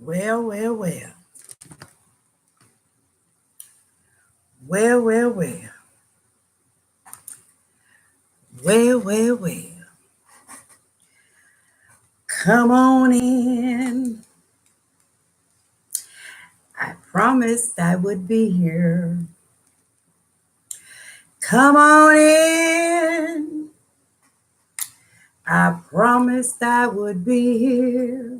Well, well, well. Well, well, well. Well, well, well. Come on in. I promised I would be here. Come on in. I promised I would be here.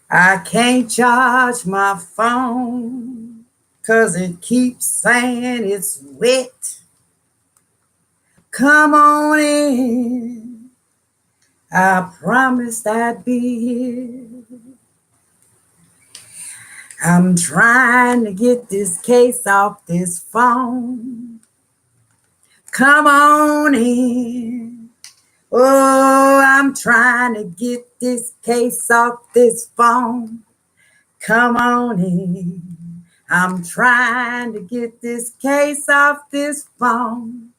I can't charge my phone 'cause it keeps saying it's wet. Come on in. I promised I'd be here. I'm trying to get this case off this phone. Come on in. Oh, I'm trying to get this case off this phone. Come on in. I'm trying to get this case off this phone.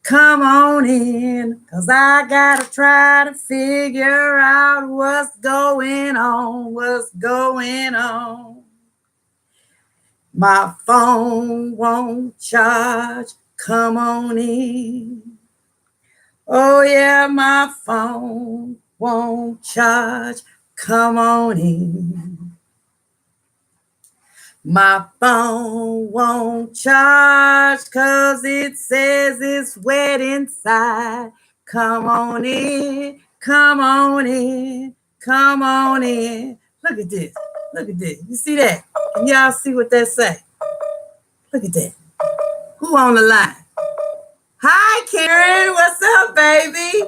Come on in, 'cause I gotta try to figure out what's going on. My phone won't charge. Come on in. Oh, yeah, my phone won't charge. Come on in. My phone won't charge 'cause it says it's wet inside. Come on in. Come on in. Come on in. Look at this. Look at this. You see that? Can y'all see what that say? Look at that. Who on the line? Hi, Karen. What's up, baby?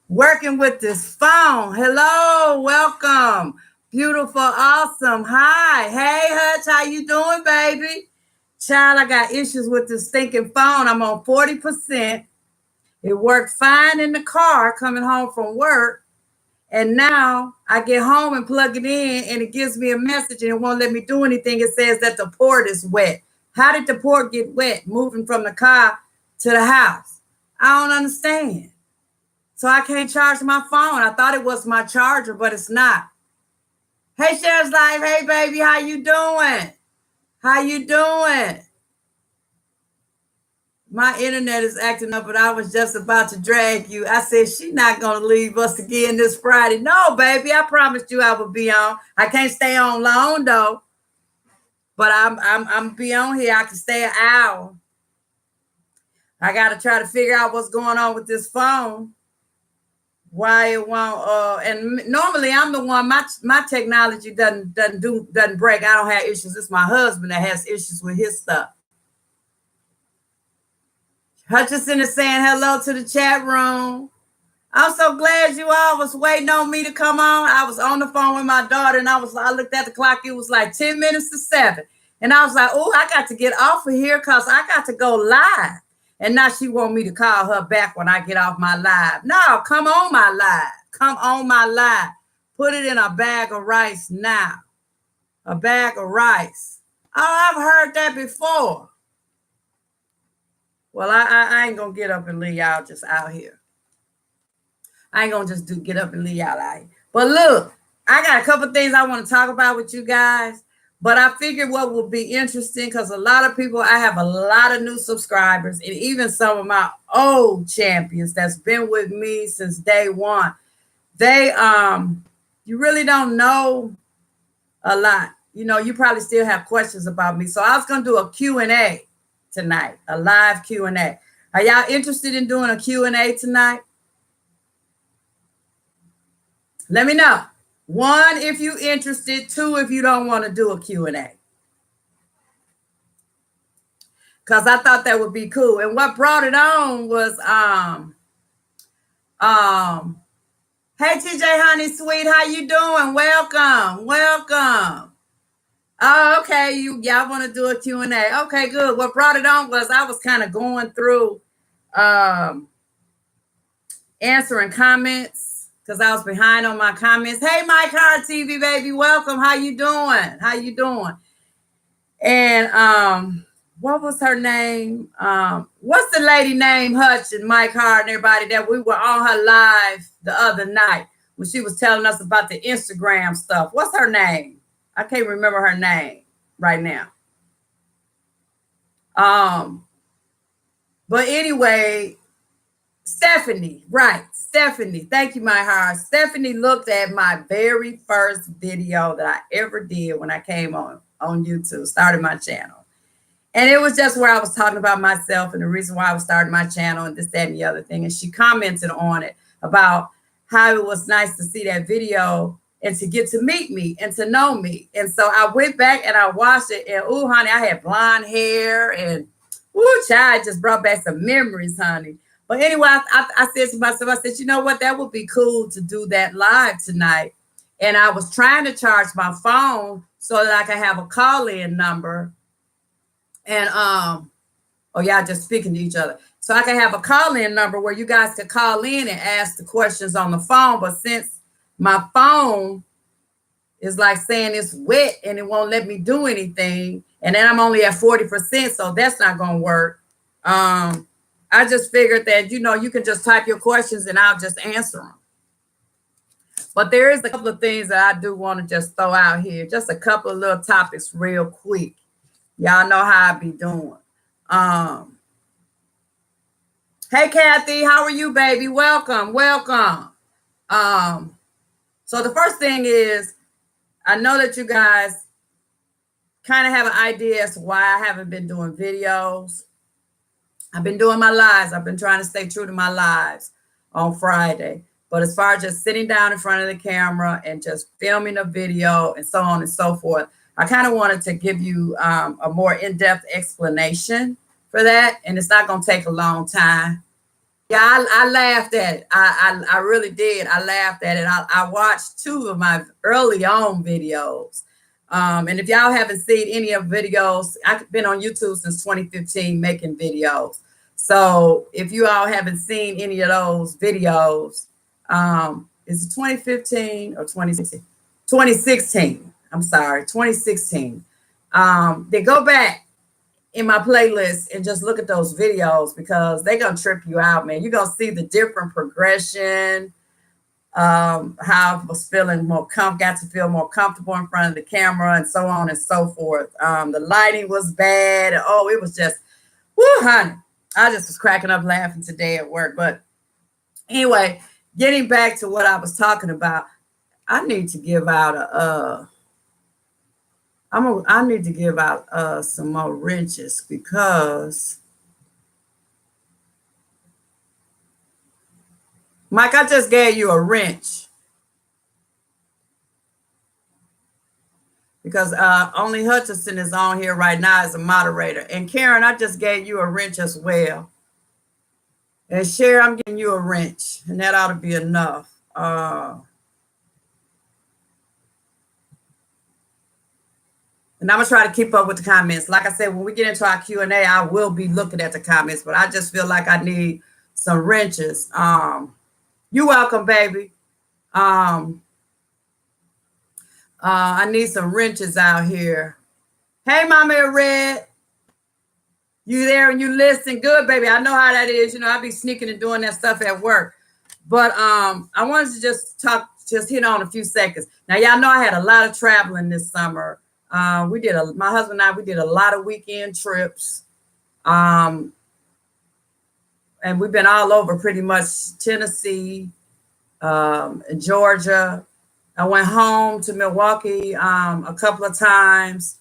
Working with this phone. Hello. Welcome. Beautiful. Awesome. Hi. Hey, Hutch. How you doing, baby? Child, I got issues with this stinking phone. I'm on 40%. It worked fine in the car coming home from work. And now I get home and plug it in and it gives me a message and it won't let me do anything. It says that the port is wet. How did the port get wet moving from the car to the house? I don't understand. So I can't charge my phone. I thought it was my charger, but it's not. Hey, Cher's Life. Hey, baby. How you doing? How you doing? My internet is acting up, but I was just about to drag you. I said, she's not going to leave us again this Friday. No, baby, I promised you I would be on. I can't stay on long, though. But I'm be on here. I can stay an hour. I got to try to figure out what's going on with this phone. Why it won't, and normally I'm the one, my technology doesn't break. I don't have issues. It's my husband that has issues with his stuff. Hutchinson is saying hello to the chat room. I'm so glad you all was waiting on me to come on. I was on the phone with my daughter and I looked at the clock. It was like 10 minutes to 7. And I was like, oh, I got to get off of here because I got to go live. And now she want me to call her back when I get off my live. No, come on my live. Come on my live. Put it in a bag of rice now. A bag of rice. Oh, I've heard that before. Well, I ain't going to get up and leave y'all just out here. I ain't going to just get up and leave y'all out here. But look, I got a couple things I want to talk about with you guys. But I figured what will be interesting, because a lot of people, I have a lot of new subscribers, and even some of my old champions that's been with me since day one. They, you really don't know a lot. You know, you probably still have questions about me. So I was going to do a Q&A tonight, a live Q&A. Are y'all interested in doing a Q&A tonight? Let me know. 1, if you're interested. 2, if you don't want to do a Q&A. Because I thought that would be cool. And what brought it on was, hey, TJ Honey Sweet, how you doing? Welcome. Oh, okay, y'all want to do a Q&A. Okay, good. What brought it on was I was kind of going through answering comments, because I was behind on my comments. Hey, Mike Hard TV, baby, welcome. How you doing? And what was her name? What's the lady name? Hutch and Mike Hard and everybody that we were on her live the other night. when she was telling us about the Instagram stuff. What's her name? I can't remember her name right now. But anyway, Stephanie, right? Stephanie, thank you, my heart. Stephanie looked at my very first video that I ever did when I came on YouTube, started my channel. And it was just where I was talking about myself and the reason why I was starting my channel and this, that, and the other thing. And she commented on it about how it was nice to see that video and to get to meet me and to know me. And so I went back and I watched it, and ooh, honey, I had blonde hair, and ooh, child, just brought back some memories, honey. But anyway, I said to myself, I said, you know what, that would be cool to do that live tonight. And I was trying to charge my phone so that I could have a call-in number. And oh, y'all just speaking to each other. So I can have a call-in number where you guys could call in and ask the questions on the phone. But since my phone is like saying it's wet and it won't let me do anything, and then I'm only at 40%, so that's not gonna work. I just figured that, you know, you can just type your questions and I'll just answer them. But there is a couple of things that I do want to just throw out here. Just a couple of little topics real quick. Y'all know how I be doing. Hey, Kathy, how are you, baby? Welcome, welcome. So the first thing is, I know that you guys kind of have an idea as to why I haven't been doing videos. I've been doing my lives. I've been trying to stay true to my lives on Friday. But as far as just sitting down in front of the camera and just filming a video and so on and so forth, I kind of wanted to give you a more in-depth explanation for that. And it's not going to take a long time. Yeah, I laughed at it. I really did. I laughed at it. I watched 2 of my early on videos. And if y'all haven't seen any of videos, I've been on YouTube since 2015 making videos. So if you all haven't seen any of those videos, is it 2015 or 2016? 2016. I'm sorry, 2016. Then go back in my playlist and just look at those videos, because they're gonna trip you out, man. You're gonna see the different progression, how I was feeling more got to feel more comfortable in front of the camera and so on and so forth. The lighting was bad. Oh, it was just, whoo, honey. I just was cracking up laughing today at work. But anyway, getting back to what I was talking about, I need to give out I need to give out some more wrenches, because Mike, I just gave you a wrench because only Hutchinson is on here right now as a moderator. And Karen, I just gave you a wrench as well. And Cher, I'm giving you a wrench, and that ought to be enough. And I'm gonna try to keep up with the comments. Like I said, when we get into our Q&A, I will be looking at the comments, but I just feel like I need some wrenches. You're welcome, baby. I need some wrenches out here. Hey, Mama Red. You there and you listen? Good, baby. I know how that is. You know, I be sneaking and doing that stuff at work. But I wanted to just hit on a few seconds. Now, y'all know I had a lot of traveling this summer. My husband and I, we did a lot of weekend trips. And we've been all over pretty much Tennessee, Georgia. I went home to Milwaukee a couple of times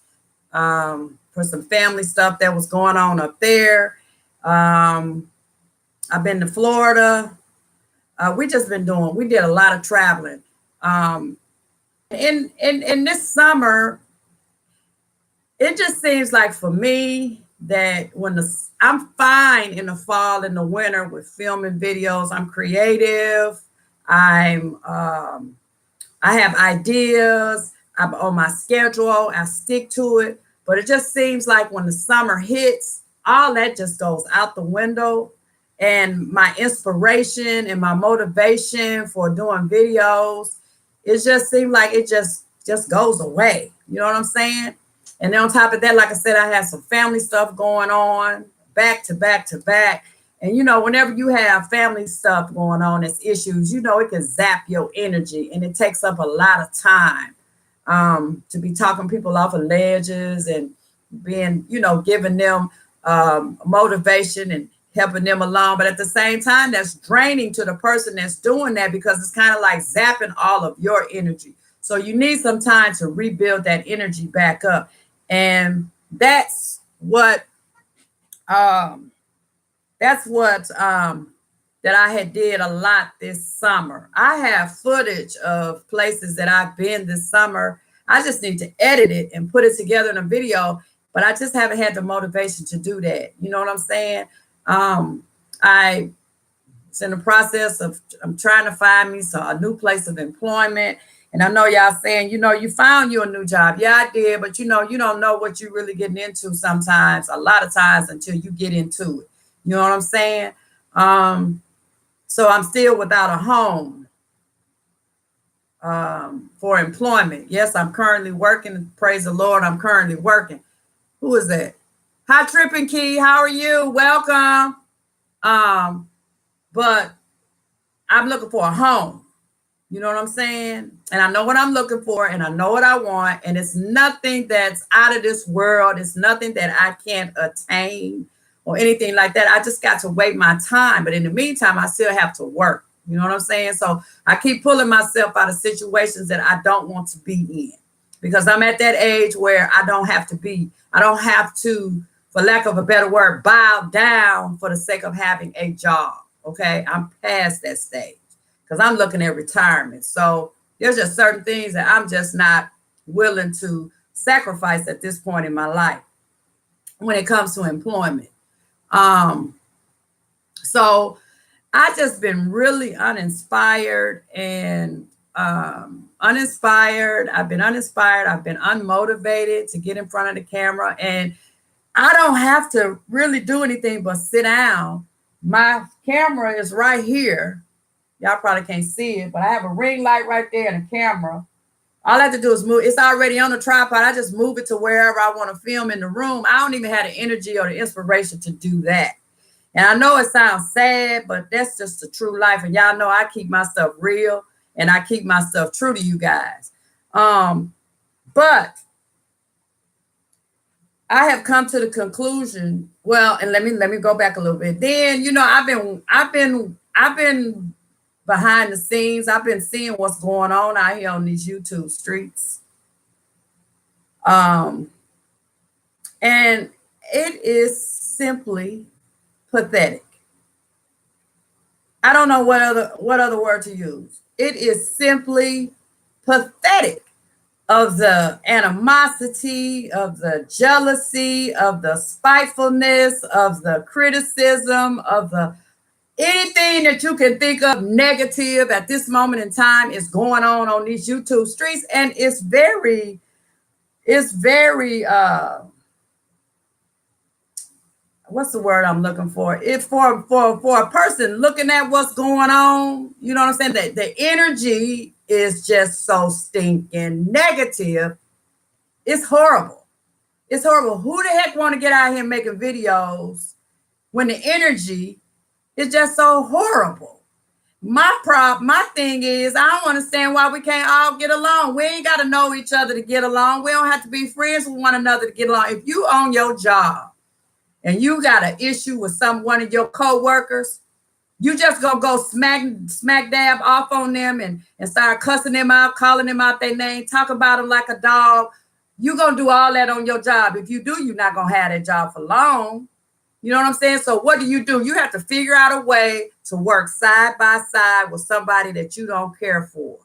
for some family stuff that was going on up there. I've been to Florida. We did a lot of traveling. In this summer, it just seems like for me that I'm fine in the fall and the winter with filming videos. I'm creative. I have ideas. I'm on my schedule. I stick to it. But it just seems like when the summer hits, all that just goes out the window. And my inspiration and my motivation for doing videos, it just seemed like it just goes away. You know what I'm saying? And then on top of that, like I said, I had some family stuff going on back to back to back. And, you know, whenever you have family stuff going on, it's issues, you know, it can zap your energy and it takes up a lot of time to be talking people off of ledges and being, you know, giving them motivation and helping them along. But at the same time, that's draining to the person that's doing that because it's kind of like zapping all of your energy. So you need some time to rebuild that energy back up. And that's what um, that I had did a lot this summer. I have footage of places that I've been this summer. I just need to edit it and put it together in a video, but I just haven't had the motivation to do that. You know what I'm saying? I it's in the process of I'm trying to find me a new place of employment. And I know y'all saying, you know, you found you a new job. Yeah, I did, but you know, you don't know what you're really getting into sometimes, a lot of times until you get into it. You know what I'm saying? So I'm still without a home for employment. Yes, I'm currently working. Praise the Lord, I'm currently working. Who is that? Hi, Tripping Key. How are you? Welcome. But I'm looking for a home. You know what I'm saying? And I know what I'm looking for and I know what I want. And it's nothing that's out of this world. It's nothing that I can't attain or anything like that. I just got to wait my time. But in the meantime, I still have to work. You know what I'm saying? So I keep pulling myself out of situations that I don't want to be in because I'm at that age where I don't have to, for lack of a better word, bow down for the sake of having a job. Okay. I'm past that stage because I'm looking at retirement. So there's just certain things that I'm just not willing to sacrifice at this point in my life when it comes to employment. So I just been really uninspired and uninspired. I've been uninspired. I've been unmotivated to get in front of the camera. And I don't have to really do anything but sit down. My camera is right here. Y'all probably can't see it, but I have a ring light right there and a camera. All I have to do is move. It's already on the tripod. I just move it to wherever I want to film in the room. I don't even have the energy or the inspiration to do that. And I know it sounds sad, but that's just the true life. And y'all know I keep my stuff real and I keep my stuff true to you guys. But I have come to the conclusion. Well, and let me go back a little bit. Then, you know, I've been behind the scenes. I've been seeing what's going on out here on these YouTube streets. And it is simply pathetic. I don't know what other word to use. It is simply pathetic of the animosity, of the jealousy, of the spitefulness, of the criticism, of the anything that you can think of negative at this moment in time is going on these YouTube streets. And it's very what's the word I'm looking for? If for a person looking at what's going on, you know what I'm saying? That the energy is just so stinking negative. It's horrible. It's horrible. Who the heck want to get out here making videos when the energy is just so horrible? My thing is, I don't understand why we can't all get along. We ain't got to know each other to get along. We don't have to be friends with one another to get along. If you own your job and you got an issue with one of your co-workers, you just gonna go smack dab off on them and start cussing them out, calling them out their name, talk about them like a dog. You gonna do all that on your job. If you do, you're not gonna have that job for long. You know what I'm saying? So what do? You have to figure out a way to work side by side with somebody that you don't care for.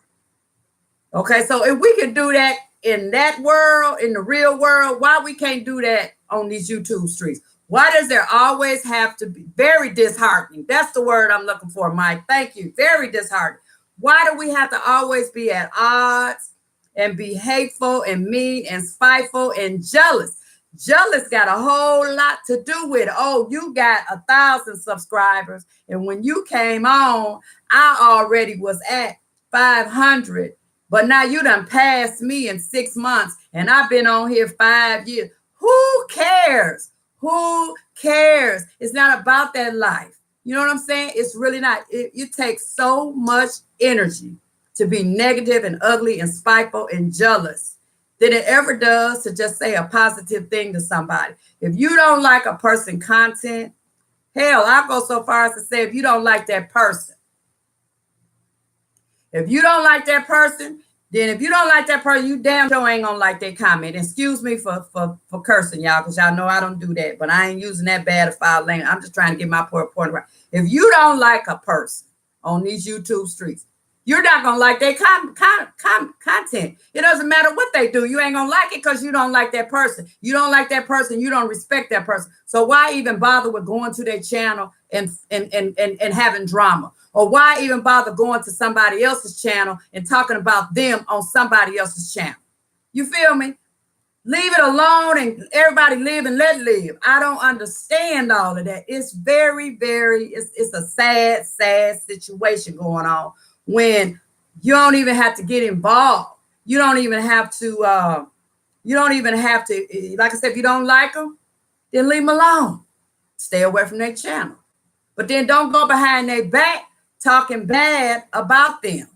Okay, so if we can do that in that world, in the real world, why we can't do that on these YouTube streets? Why does there always have to be very disheartening? That's the word I'm looking for, Mike. Thank you. Very disheartening. Why do we have to always be at odds and be hateful and mean and spiteful and jealous? Jealous got a whole lot to do with it. Oh, you got 1,000 subscribers. And when you came on, I already was at 500. But now you done passed me in 6 months. And I've been on here 5 years. Who cares? Who cares? It's not about that life. You know what I'm saying? It's really not. It takes so much energy to be negative and ugly and spiteful and jealous than it ever does to just say a positive thing to somebody. If you don't like a person content, hell, I'll go so far as to say if you don't like that person. If you don't like that person, then if you don't like that person, you damn sure ain't gonna like their comment. Excuse me for cursing, y'all, because y'all know I don't do that, but I ain't using that bad of foul language. I'm just trying to get my point right. If you don't like a person on these YouTube streets, you're not gonna like their content. It doesn't matter what they do. You ain't gonna like it because you don't like that person. You don't like that person. You don't respect that person. So why even bother with going to their channel and having drama? Or why even bother going to somebody else's channel and talking about them on somebody else's channel? You feel me? Leave it alone and everybody live and let live. I don't understand all of that. It's very, it's a sad situation going on when you don't even have to get involved. You don't even have to, like I said, if you don't like them, then leave them alone. Stay away from their channel. But then don't go behind their back talking bad about them.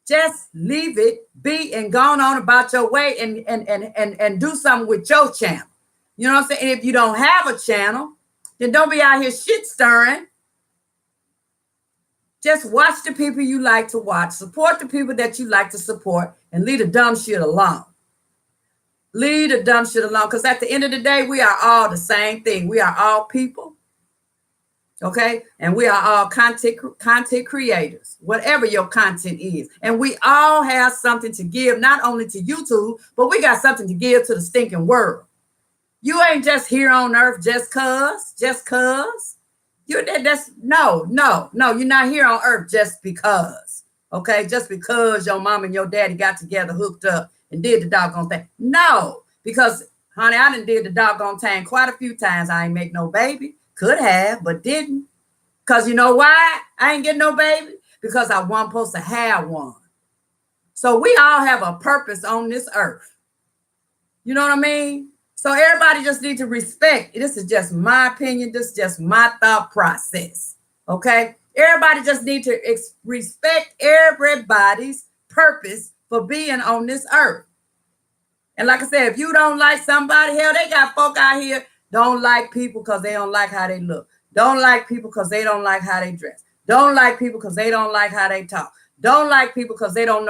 Just leave it be and go on about your way and do something with your channel. You know what I'm saying? And if you don't have a channel, then don't be out here shit stirring. Just watch the people you like to watch, support the people that you like to support, and leave the dumb shit alone. Leave the dumb shit alone, because at the end of the day, we are all the same thing. We are all people. Okay, and we are all content creators, whatever your content is, and we all have something to give, not only to YouTube, but we got something to give to the stinking world. You ain't just here on earth just cause. You're no, you're not here on earth just because. Okay, just because your mom and your daddy got together, hooked up, and did the doggone thing. No, because honey, I done did the doggone thing quite a few times. I ain't make no baby. Could have, but didn't. Because you know why I ain't getting no baby? Because I wasn't supposed to have one. So we all have a purpose on this earth. You know what I mean? So everybody just need to respect. This is just my opinion. This is just my thought process. Okay? Everybody just need to respect everybody's purpose for being on this earth. And like I said, if you don't like somebody, hell, they got folk out here don't like people because they don't like how they look. Don't like people because they don't like how they dress. Don't like people because they don't like how they talk. Don't like people because they don't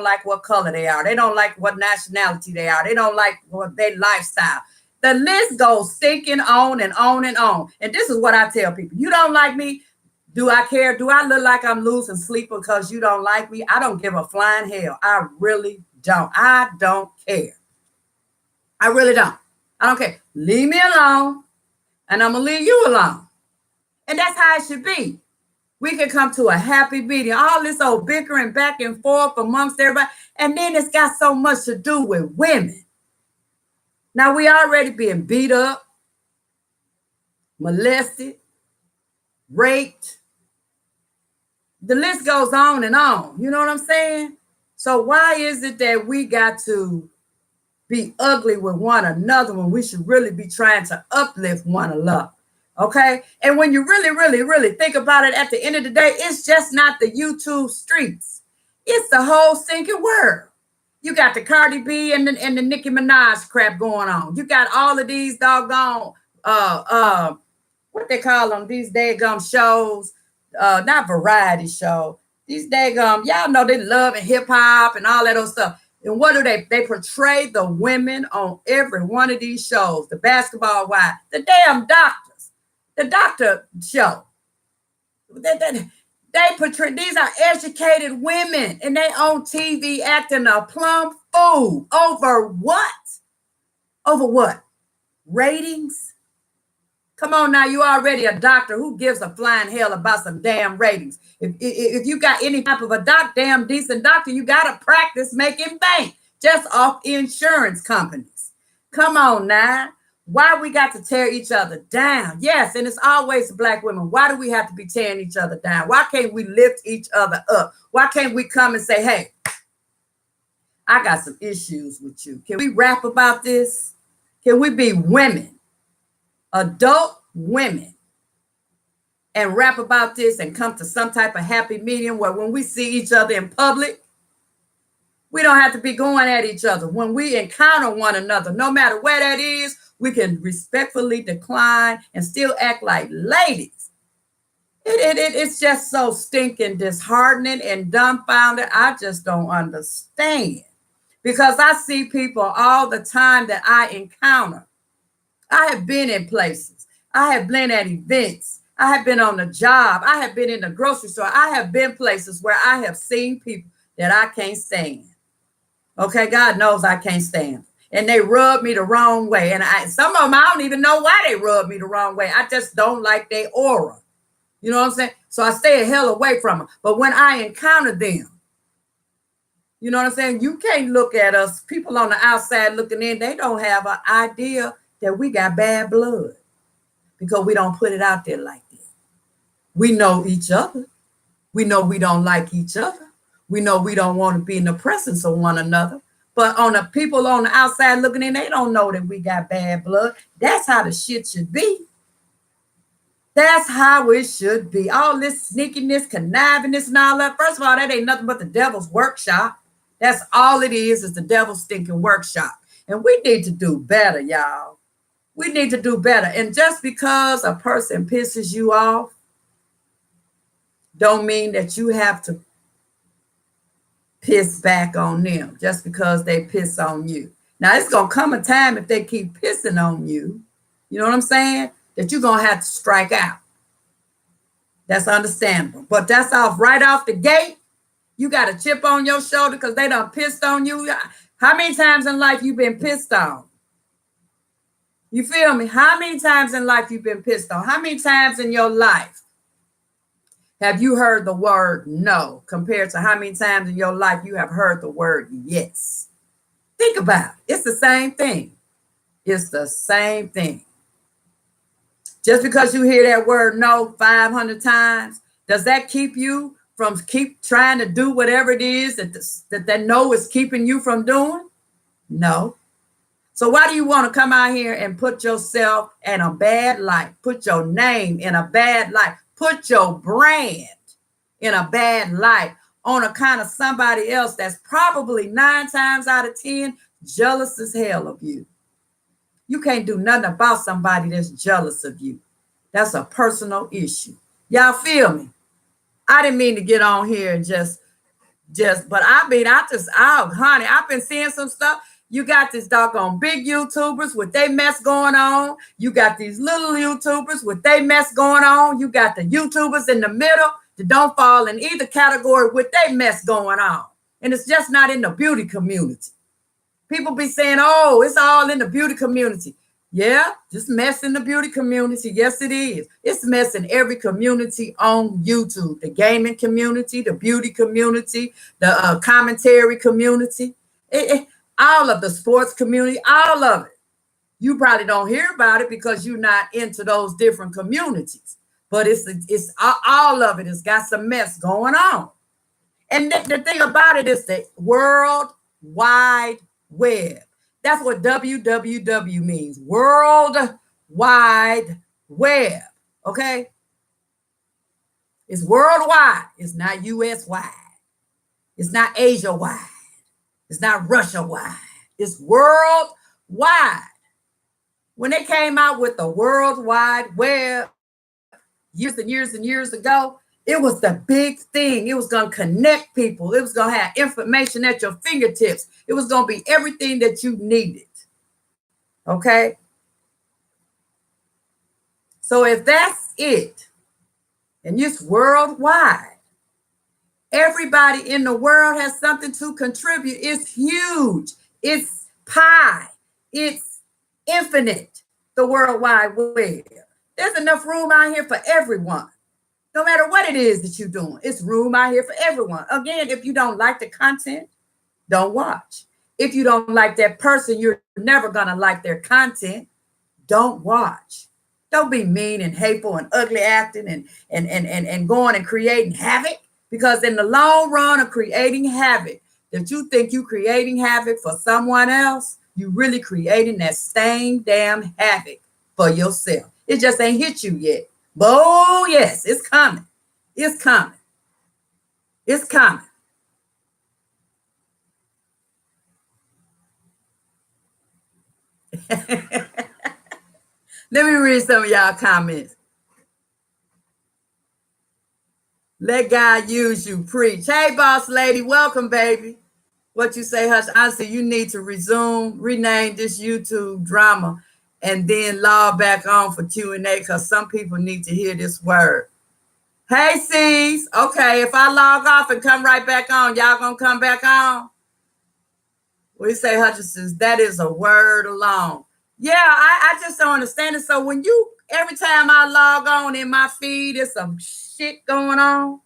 like what color they are. They don't like what nationality they are. They don't like what their lifestyle. The list goes stinking on and on and on. And this is what I tell people. You don't like me. Do I care? Do I look like I'm losing sleep because you don't like me? I don't give a flying hell. I really don't. I don't care. I really don't. I don't care. Leave me alone, and I'm going to leave you alone. And that's how it should be. We can come to a happy meeting. All this old bickering back and forth amongst everybody. And then it's got so much to do with women. Now, we already being beat up, molested, raped. The list goes on and on. You know what I'm saying? So why is it that we got to be ugly with one another when we should really be trying to uplift one another? Okay. And when you really think about it, at the end of the day, it's just not the YouTube streets. It's the whole stinking world. You got the Cardi B and the Nicki Minaj crap going on. You got all of these doggone, what they call them, these daggum shows, not variety show. These daggum, y'all know they love and hip hop and all that other stuff. And what do they? They portray the women on every one of these shows. The basketball wives, the damn doctors, the doctor show. They portray, these are educated women and they on TV acting a plumb fool over what? Over what? Ratings? Come on now, you already a doctor. Who gives a flying hell about some damn ratings? If you got any type of a damn decent doctor, you got to practice making bank just off insurance companies. Come on now. Why we got to tear each other down? Yes, and it's always Black women. Why do we have to be tearing each other down? Why can't we lift each other up? Why can't we come and say, hey, I got some issues with you. Can we rap about this? Can we be women, adult women, and rap about this and come to some type of happy medium where when we see each other in public, we don't have to be going at each other. When we encounter one another, no matter where that is, we can respectfully decline and still act like ladies. It's just so stinking disheartening and dumbfounded. I just don't understand, because I see people all the time that I encounter. I have been in places. I have been at events. I have been on the job. I have been in the grocery store. I have been places where I have seen people that I can't stand. Okay, God knows I can't stand them. And they rub me the wrong way. And some of them, I don't even know why they rub me the wrong way. I just don't like their aura. You know what I'm saying? So I stay a hell away from them. But when I encounter them, you know what I'm saying? You can't look at us, people on the outside looking in, they don't have an idea that we got bad blood because we don't put it out there like that. We know each other. We know we don't like each other. We know we don't want to be in the presence of one another. But on the people on the outside looking in, they don't know that we got bad blood. That's how the shit should be. That's how it should be. All this sneakiness, connivingness, and all that. First of all, that ain't nothing but the devil's workshop. That's all it is the devil's stinking workshop. And we need to do better, y'all. We need to do better. And just because a person pisses you off, don't mean that you have to piss back on them just because they piss on you. Now, it's going to come a time if they keep pissing on you, you know what I'm saying, that you're going to have to strike out. That's understandable. But that's right off the gate. You got a chip on your shoulder because they done pissed on you. How many times in life you been pissed on? You feel me? How many times in life you been pissed on? How many times in your life have you heard the word no compared to how many times in your life you have heard the word yes? Think about it. It's the same thing. It's the same thing. Just because you hear that word no 500 times, does that keep you from keep trying to do whatever it is that no is keeping you from doing? No. So why do you want to come out here and put yourself in a bad light? Put your name in a bad light. Put your brand in a bad light on account of somebody else that's probably 9 times out of 10 jealous as hell of you. You can't do nothing about somebody that's jealous of you. That's a personal issue. Y'all feel me? I didn't mean to get on here and but honey, I've been seeing some stuff. You got this doggone big YouTubers with they mess going on. You got these little YouTubers with they mess going on. You got the YouTubers in the middle that don't fall in either category with they mess going on. And it's just not in the beauty community. People be saying, oh, it's all in the beauty community. Yeah, just mess in the beauty community. Yes, it is. It's mess in every community on YouTube. The gaming community, the beauty community, the commentary community, all of the sports community, all of it. You probably don't hear about it because you're not into those different communities. But it's all of it has got some mess going on. And the thing about it is the World Wide Web. That's what WWW means. World Wide Web. Okay? It's worldwide. It's not US wide. It's not Asia wide. It's not Russia wide. It's worldwide. When they came out with the World Wide Web years and years and years ago, it was the big thing. It was going to connect people. It was going to have information at your fingertips. It was going to be everything that you needed. Okay? So if that's it, and it's worldwide, everybody in the world has something to contribute. It's huge. It's pie. It's infinite, the World Wide Web. There's enough room out here for everyone. No matter what it is that you're doing, it's room out here for everyone. Again, if you don't like the content, don't watch. If you don't like that person, you're never going to like their content. Don't watch. Don't be mean and hateful and ugly acting and going and creating havoc. Because in the long run of creating havoc, that you think you creating havoc for someone else, you really creating that same damn havoc for yourself. It just ain't hit you yet. But oh, yes, it's coming. It's coming. It's coming. Let me read some of y'all comments. Let God use you. Preach. Hey, boss lady. Welcome, baby. What you say, Hush? Honestly, you need to rename this YouTube drama, and then log back on for Q&A because some people need to hear this word. Hey, C's. Okay, if I log off and come right back on, y'all gonna come back on? We say, Hutchinson, that is a word alone. Yeah, I just don't understand it. So when every time I log on in my feed, there's some shit going on.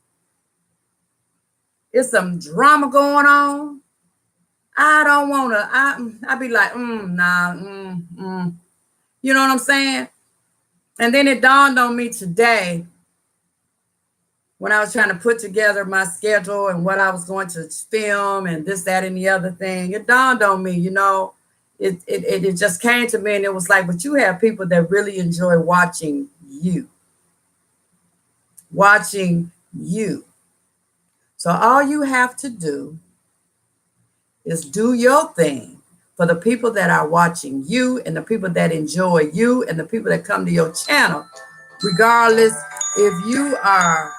There's some drama going on. I don't want to, I be like, nah. You know what I'm saying? And then it dawned on me today when I was trying to put together my schedule and what I was going to film and this, that, and the other thing. It dawned on me, it just came to me and it was like, but you have people that really enjoy watching you. So all you have to do is do your thing for the people that are watching you and the people that enjoy you and the people that come to your channel, regardless if you are.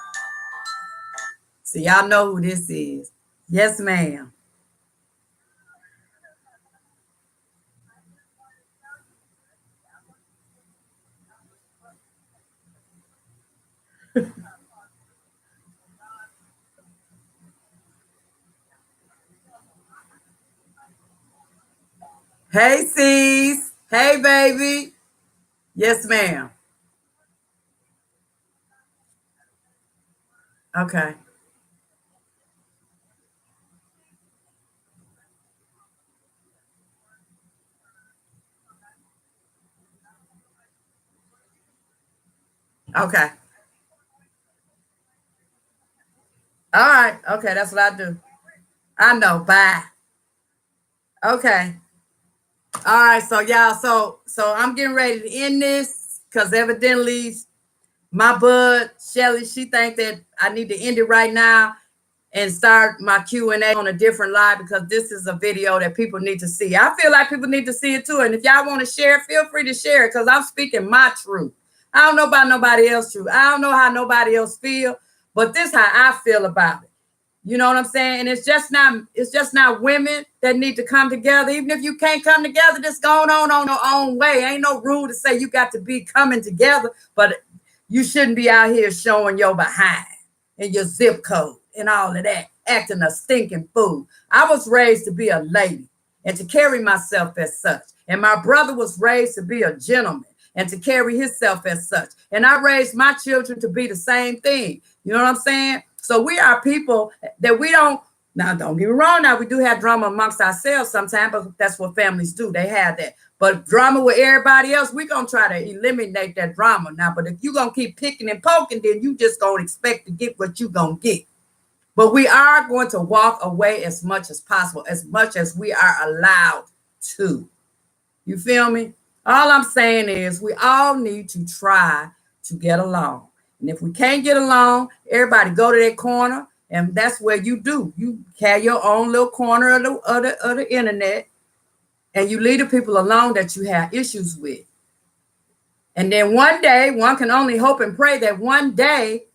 So y'all know who this is. Yes, ma'am. Hey, sis. Hey, baby. Yes, ma'am. Okay. Okay. All right. Okay, that's what I do. I know. Bye. Okay. All right. So y'all, so I'm getting ready to end this because evidently my bud Shelly, she think that I need to end it right now and start my Q&A on a different live because this is a video that people need to see. I feel like people need to see it too. And if y'all want to share it, feel free to share it because I'm speaking my truth. I don't know about nobody else's truth. I don't know how nobody else feel, but this is how I feel about it. You know what I'm saying? And it's just not women that need to come together. Even if you can't come together, just going on your own way. Ain't no rule to say you got to be coming together, but you shouldn't be out here showing your behind and your zip code and all of that, acting a stinking fool. I was raised to be a lady and to carry myself as such. And my brother was raised to be a gentleman and to carry himself as such. And I raised my children to be the same thing. You know what I'm saying? So we are people that we don't, now don't get me wrong, now we do have drama amongst ourselves sometimes, but that's what families do. They have that. But drama with everybody else, we're going to try to eliminate that drama now. But if you're going to keep picking and poking, then you just going to expect to get what you're going to get. But we are going to walk away as much as possible, as much as we are allowed to. You feel me? All I'm saying is we all need to try to get along. And if we can't get along, everybody go to their corner, and that's where you do. You have your own little corner of the internet, and you leave the people alone that you have issues with. And then one day, one can only hope and pray that one day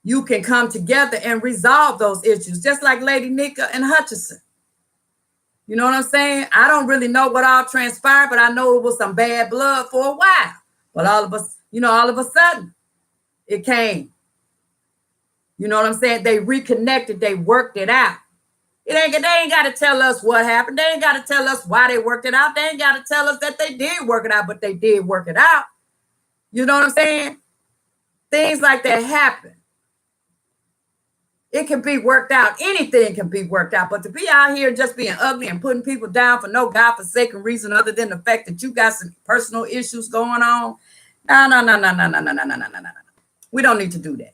you can come together and resolve those issues, just like Lady Nika and Hutchinson. You know what I'm saying? I don't really know what all transpired, but I know it was some bad blood for a while. But all of a sudden, it came. You know what I'm saying? They reconnected. They worked it out. They ain't got to tell us what happened. They ain't got to tell us why they worked it out. They ain't got to tell us that they did work it out, but they did work it out. You know what I'm saying? Things like that happen. It can be worked out. Anything can be worked out. But to be out here just being ugly and putting people down for no godforsaken reason other than the fact that you got some personal issues going on. No. We don't need to do that.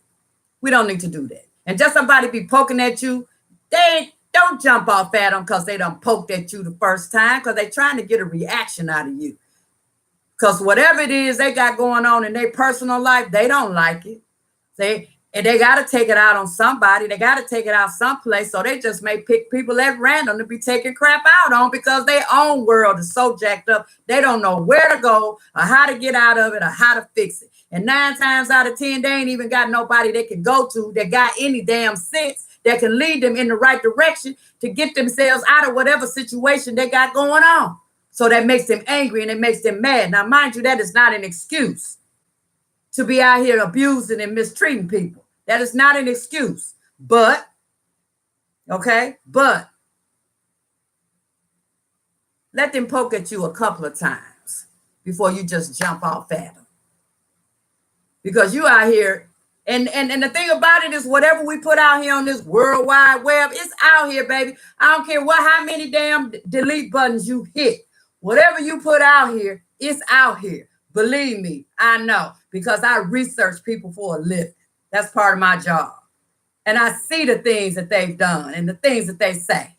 We don't need to do that. And just somebody be poking at you, they don't jump off at them because they done poked at you the first time because they're trying to get a reaction out of you. Because whatever it is they got going on in their personal life, they don't like it. And they got to take it out on somebody. They got to take it out someplace. So they just may pick people at random to be taking crap out on because their own world is so jacked up. They don't know where to go or how to get out of it or how to fix it. And 9 times out of 10, they ain't even got nobody they can go to that got any damn sense that can lead them in the right direction to get themselves out of whatever situation they got going on. So that makes them angry and it makes them mad. Now, mind you, that is not an excuse to be out here abusing and mistreating people. That is not an excuse. But let them poke at you a couple of times before you just jump off at them. Because you out here, and the thing about it is whatever we put out here on this World Wide Web, it's out here, baby. I don't care how many damn delete buttons you hit. Whatever you put out here, it's out here. Believe me, I know, because I research people for a living. That's part of my job. And I see the things that they've done and the things that they say.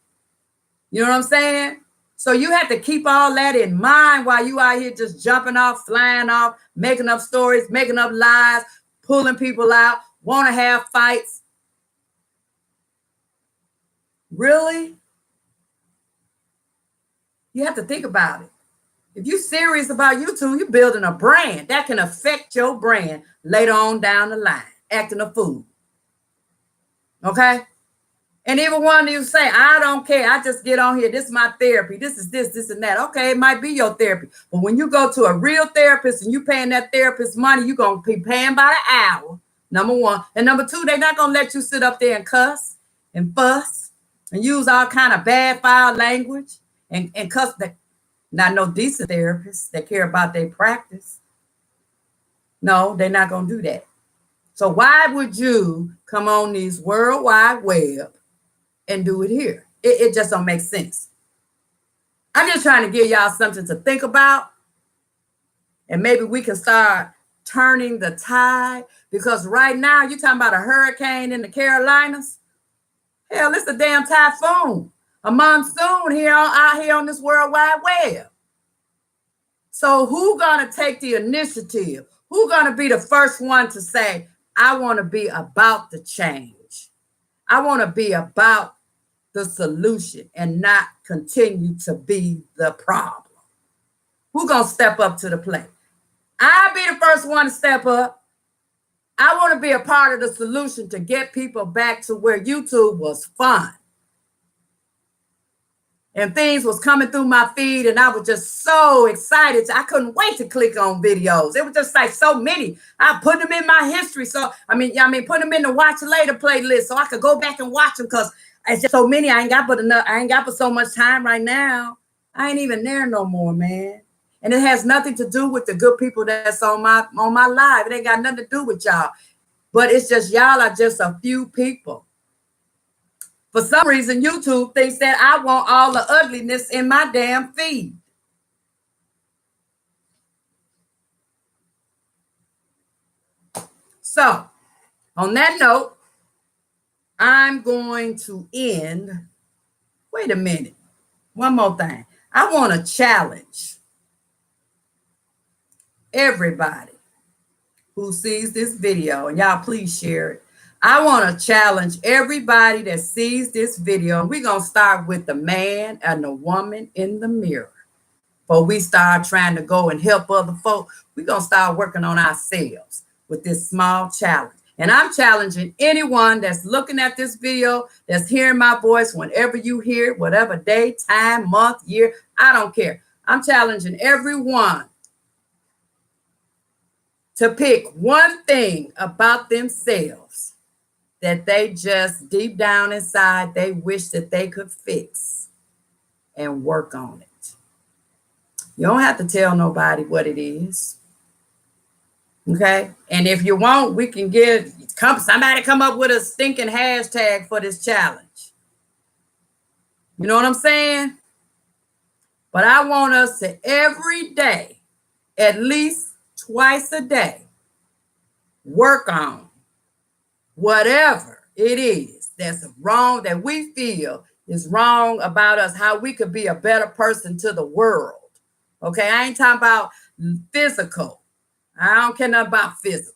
You know what I'm saying? So you have to keep all that in mind while you out here just jumping off, flying off, making up stories, making up lies, pulling people out, want to have fights. Really? You have to think about it. If you're serious about YouTube, you're building a brand that can affect your brand later on down the line, acting a fool. Okay? And even one of you say, I don't care. I just get on here. This is my therapy. This is this and that. Okay, it might be your therapy. But when you go to a real therapist and you paying that therapist money, you're going to be paying by the hour, number one. And number two, they're not going to let you sit up there and cuss and fuss and use all kind of bad foul language and cuss. Not no decent therapists that care about their practice. No, they're not going to do that. So why would you come on these World Wide Web and do it here? It just don't make sense. I'm just trying to give y'all something to think about. And maybe we can start turning the tide. Because right now, you're talking about a hurricane in the Carolinas. Hell, it's a damn typhoon. A monsoon out here on this World Wide Web. So who gonna take the initiative? Who gonna be the first one to say, I want to be about the change. I want to be about the solution and not continue to be the problem. Who gonna step up to the plate? I'll be the first one to step up. I want to be a part of the solution to get people back to where YouTube was fun. And things was coming through my feed and I was just so excited. I couldn't wait to click on videos. It was just like so many. I put them in my history. So, I mean, put them in the watch later playlist so I could go back and watch them because it's just so many. I ain't got but so much time right now. I ain't even there no more, man. And it has nothing to do with the good people that's on my live. It ain't got nothing to do with y'all. But it's just y'all are just a few people. For some reason, YouTube thinks that I want all the ugliness in my damn feed. So, on that note, I'm going to end. Wait a minute. One more thing. I want to challenge everybody who sees this video, and y'all please share it. I want to challenge everybody that sees this video. We're going to start with the man and the woman in the mirror. Before we start trying to go and help other folk, we're going to start working on ourselves with this small challenge. And I'm challenging anyone that's looking at this video, that's hearing my voice whenever you hear it, whatever day, time, month, year, I don't care. I'm challenging everyone to pick one thing about themselves that they just deep down inside, they wish that they could fix and work on it. You don't have to tell nobody what it is. Okay? And if you want, we can somebody come up with a stinking hashtag for this challenge. You know what I'm saying? But I want us to every day, at least twice a day, work on whatever it is that's wrong, that we feel is wrong about us, how we could be a better person to the world. Okay, I ain't talking about physical. I don't care nothing about physical.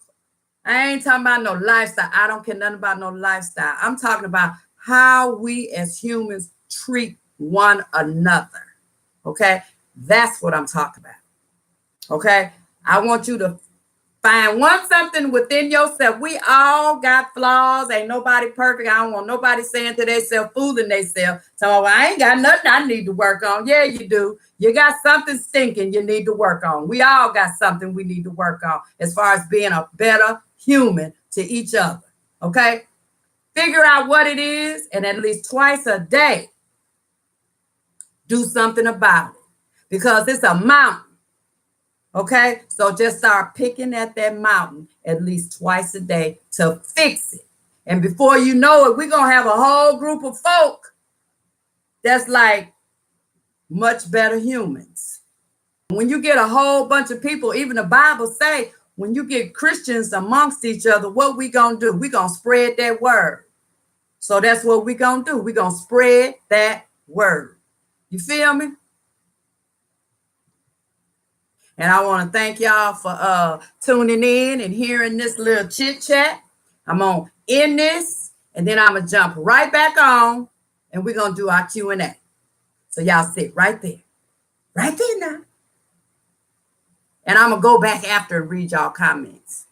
I ain't talking about no lifestyle. I don't care nothing about no lifestyle. I'm talking about how we as humans treat one another. Okay? That's what I'm talking about. Okay? I want you to find something within yourself. We all got flaws. Ain't nobody perfect. I don't want nobody saying to themselves, fooling themselves. So I ain't got nothing I need to work on. Yeah, you do. You got something stinking you need to work on. We all got something we need to work on as far as being a better human to each other. Okay? Figure out what it is, and at least twice a day, do something about it. Because it's a mountain. Okay, so just start picking at that mountain at least twice a day to fix it. And before you know it, we're going to have a whole group of folk that's like much better humans. When you get a whole bunch of people, even the Bible say, when you get Christians amongst each other, what we going to do? We're going to spread that word. So that's what we're going to do. We're going to spread that word. You feel me? And I want to thank y'all for tuning in and hearing this little chit chat. I'm going to end this, and then I'm going to jump right back on, and we're going to do our Q&A. So y'all sit right there. Right there now. And I'm going to go back after and read y'all comments.